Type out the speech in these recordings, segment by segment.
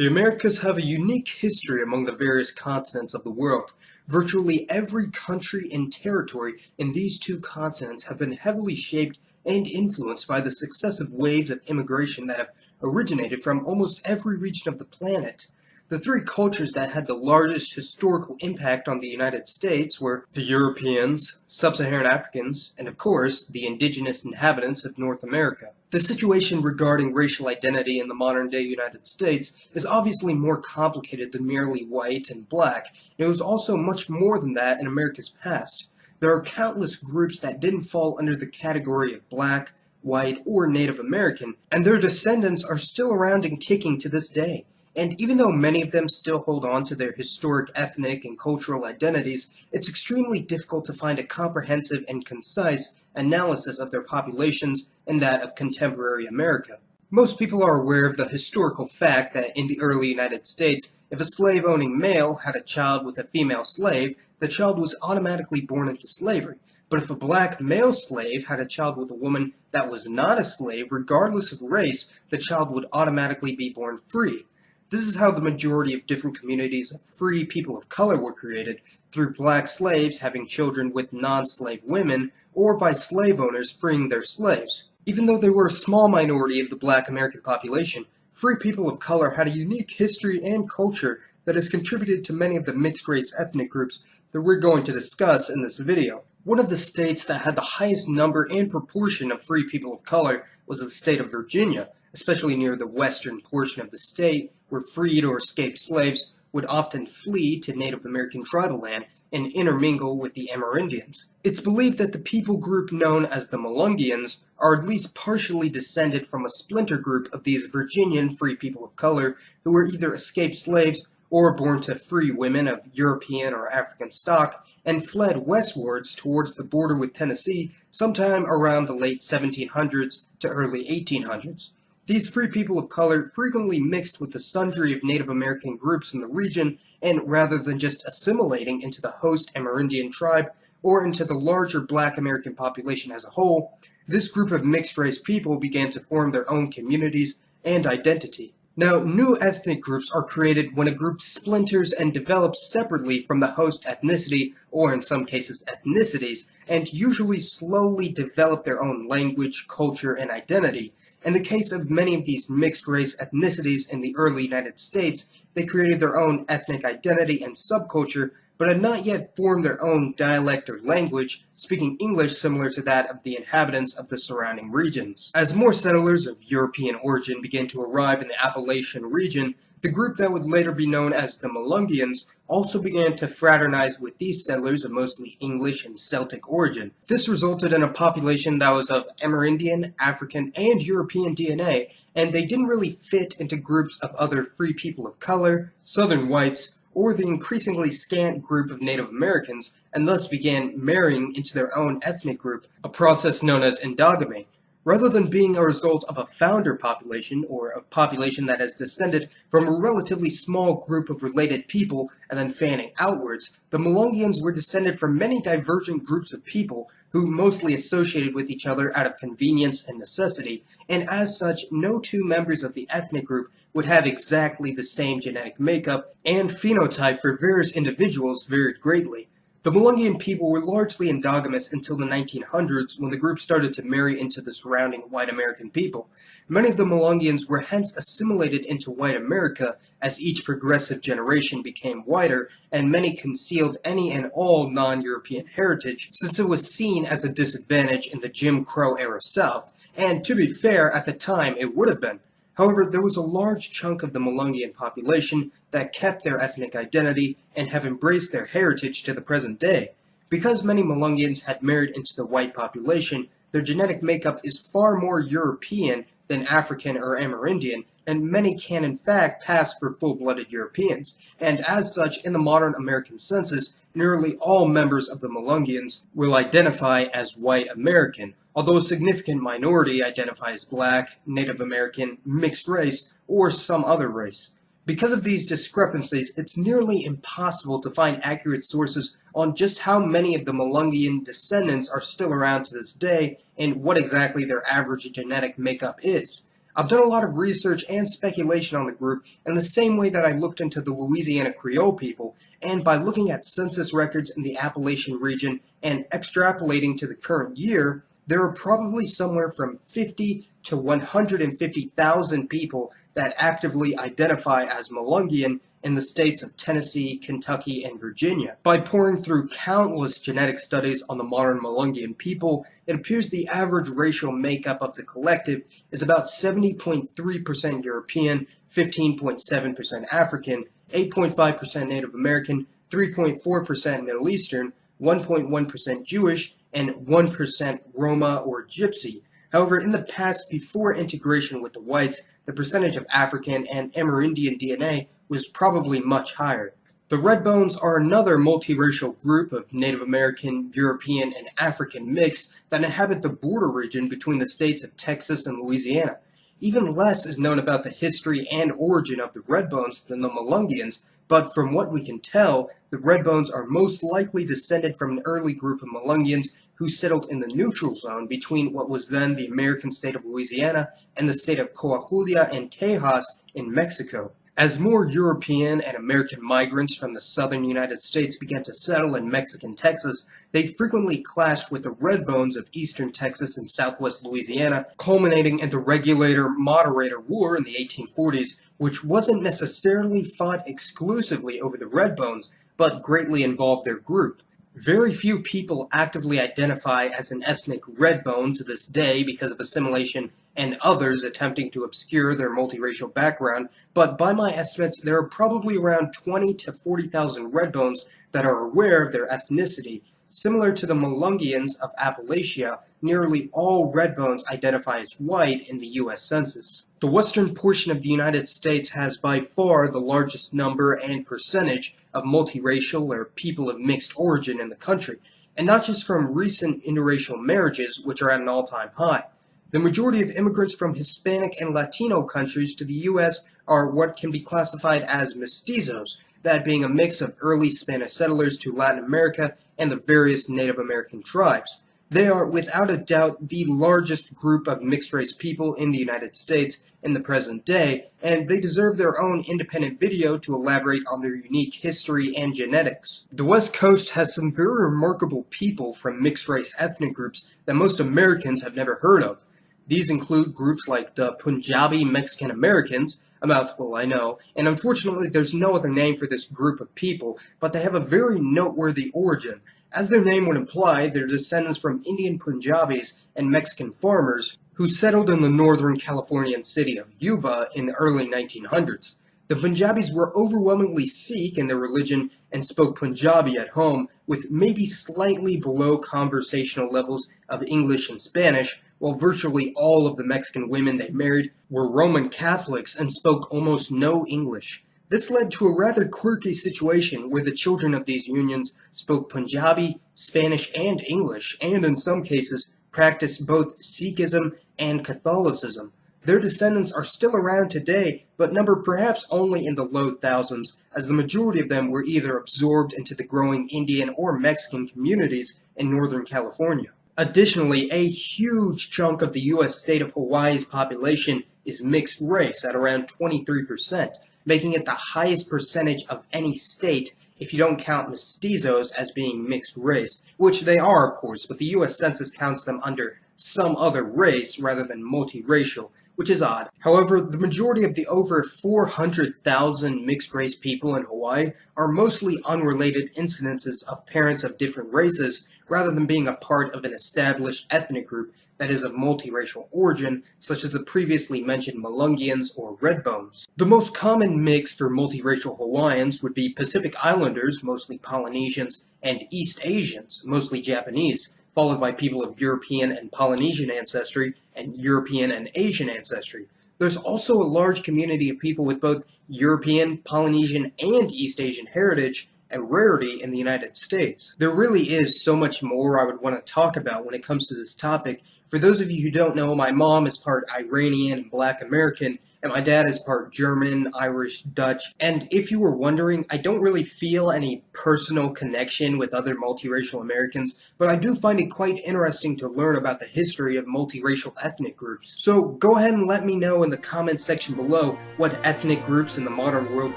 The Americas have a unique history among the various continents of the world. Virtually every country and territory in these two continents have been heavily shaped and influenced by the successive waves of immigration that have originated from almost every region of the planet. The three cultures that had the largest historical impact on the United States were the Europeans, sub-Saharan Africans, and of course, the indigenous inhabitants of North America. The situation regarding racial identity in the modern-day United States is obviously more complicated than merely white and black. It was also much more than that in America's past. There are countless groups that didn't fall under the category of black, white, or Native American, and their descendants are still around and kicking to this day. And even though many of them still hold on to their historic ethnic and cultural identities, it's extremely difficult to find a comprehensive and concise analysis of their populations and that of contemporary America. Most people are aware of the historical fact that in the early United States, if a slave-owning male had a child with a female slave, the child was automatically born into slavery. But if a black male slave had a child with a woman that was not a slave, regardless of race, the child would automatically be born free. This is how the majority of different communities of free people of color were created, through black slaves having children with non-slave women, or by slave owners freeing their slaves. Even though they were a small minority of the black American population, free people of color had a unique history and culture that has contributed to many of the mixed-race ethnic groups that we're going to discuss in this video. One of the states that had the highest number and proportion of free people of color was the state of Virginia, especially near the western portion of the state, where freed or escaped slaves would often flee to Native American tribal land and intermingle with the Amerindians. It's believed that the people group known as the Melungeons are at least partially descended from a splinter group of these Virginian free people of color who were either escaped slaves or born to free women of European or African stock and fled westwards towards the border with Tennessee sometime around the late 1700s to early 1800s. These free people of color frequently mixed with the sundry of Native American groups in the region, and rather than just assimilating into the host Amerindian tribe or into the larger black American population as a whole, this group of mixed-race people began to form their own communities and identity. Now, new ethnic groups are created when a group splinters and develops separately from the host ethnicity, or in some cases ethnicities, and usually slowly develop their own language, culture, and identity. In the case of many of these mixed-race ethnicities in the early United States, they created their own ethnic identity and subculture, but had not yet formed their own dialect or language, speaking English similar to that of the inhabitants of the surrounding regions. As more settlers of European origin began to arrive in the Appalachian region, the group that would later be known as the Melungeons also began to fraternize with these settlers of mostly English and Celtic origin. This resulted in a population that was of Amerindian, African, and European DNA, and they didn't really fit into groups of other free people of color, Southern whites, or the increasingly scant group of Native Americans, and thus began marrying into their own ethnic group, a process known as endogamy. Rather than being a result of a founder population, or a population that has descended from a relatively small group of related people and then fanning outwards, the Melungeons were descended from many divergent groups of people who mostly associated with each other out of convenience and necessity, and as such, no two members of the ethnic group would have exactly the same genetic makeup, and phenotype for various individuals varied greatly. The Melungeon people were largely endogamous until the 1900s, when the group started to marry into the surrounding white American people. Many of the Melungeons were hence assimilated into white America as each progressive generation became whiter, and many concealed any and all non-European heritage, since it was seen as a disadvantage in the Jim Crow-era South, and to be fair, at the time it would have been. However, there was a large chunk of the Melungeon population that kept their ethnic identity and have embraced their heritage to the present day. Because many Melungeons had married into the white population, their genetic makeup is far more European than African or Amerindian, and many can in fact pass for full-blooded Europeans. And as such, in the modern American census, nearly all members of the Melungeons will identify as white American, although a significant minority identify as black, Native American, mixed race, or some other race. Because of these discrepancies, it's nearly impossible to find accurate sources on just how many of the Melungeon descendants are still around to this day and what exactly their average genetic makeup is. I've done a lot of research and speculation on the group in the same way that I looked into the Louisiana Creole people, and by looking at census records in the Appalachian region and extrapolating to the current year, there are probably somewhere from 50 to 150,000 people that actively identify as Melungeon in the states of Tennessee, Kentucky, and Virginia. By poring through countless genetic studies on the modern Melungeon people, it appears the average racial makeup of the collective is about 70.3% European, 15.7% African, 8.5% Native American, 3.4% Middle Eastern, 1.1% Jewish, and 1% Roma or Gypsy. However, in the past, before integration with the whites, the percentage of African and Amerindian DNA was probably much higher. The Redbones are another multiracial group of Native American, European, and African mix that inhabit the border region between the states of Texas and Louisiana. Even less is known about the history and origin of the Redbones than the Melungeons, but from what we can tell, the Redbones are most likely descended from an early group of Melungeons who settled in the neutral zone between what was then the American state of Louisiana and the state of Coahuila and Tejas in Mexico. As more European and American migrants from the southern United States began to settle in Mexican Texas, they frequently clashed with the Redbones of eastern Texas and southwest Louisiana, culminating in the Regulator-Moderator War in the 1840s, which wasn't necessarily fought exclusively over the Redbones, but greatly involved their group. Very few people actively identify as an ethnic Redbone to this day because of assimilation and others attempting to obscure their multiracial background, but by my estimates, there are probably around 20 to 40,000 Redbones that are aware of their ethnicity. Similar to the Melungeons of Appalachia, nearly all Redbones identify as white in the U.S. Census. The western portion of the United States has by far the largest number and percentage of multiracial or people of mixed origin in the country, and not just from recent interracial marriages, which are at an all-time high. The majority of immigrants from Hispanic and Latino countries to the U.S. are what can be classified as mestizos, that being a mix of early Spanish settlers to Latin America and the various Native American tribes. They are, without a doubt, the largest group of mixed-race people in the United States in the present day, and they deserve their own independent video to elaborate on their unique history and genetics. The West Coast has some very remarkable people from mixed-race ethnic groups that most Americans have never heard of. These include groups like the Punjabi Mexican Americans, a mouthful I know, and unfortunately there's no other name for this group of people, but they have a very noteworthy origin. As their name would imply, they're descendants from Indian Punjabis and Mexican farmers who settled in the northern Californian city of Yuba in the early 1900s. The Punjabis were overwhelmingly Sikh in their religion and spoke Punjabi at home, with maybe slightly below conversational levels of English and Spanish, while virtually all of the Mexican women they married were Roman Catholics and spoke almost no English. This led to a rather quirky situation where the children of these unions spoke Punjabi, Spanish, and English, and in some cases practiced both Sikhism and Catholicism. Their descendants are still around today, but number perhaps only in the low thousands, as the majority of them were either absorbed into the growing Indian or Mexican communities in Northern California. Additionally, a huge chunk of the U.S. state of Hawaii's population is mixed race at around 23%, making it the highest percentage of any state if you don't count mestizos as being mixed race, which they are, of course, but the U.S. Census counts them under some other race rather than multiracial, which is odd. However, the majority of the over 400,000 mixed-race people in Hawaii are mostly unrelated incidences of parents of different races rather than being a part of an established ethnic group that is of multiracial origin, such as the previously mentioned Melungeons or Redbones. The most common mix for multiracial Hawaiians would be Pacific Islanders, mostly Polynesians, and East Asians, mostly Japanese, followed by people of European and Polynesian ancestry and European and Asian ancestry. There's also a large community of people with both European, Polynesian, and East Asian heritage, a rarity in the United States. There really is so much more I would want to talk about when it comes to this topic. For those of you who don't know, my mom is part Iranian and Black American, and my dad is part German, Irish, Dutch. And if you were wondering, I don't really feel any personal connection with other multiracial Americans, but I do find it quite interesting to learn about the history of multiracial ethnic groups. So go ahead and let me know in the comments section below what ethnic groups in the modern world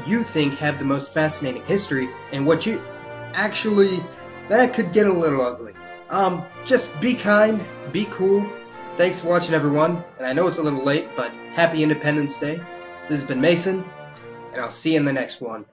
you think have the most fascinating history, and what you... Actually, that could get a little ugly. Just be kind, be cool. Thanks for watching, everyone, and I know it's a little late, but happy Independence Day. This has been Mason, and I'll see you in the next one.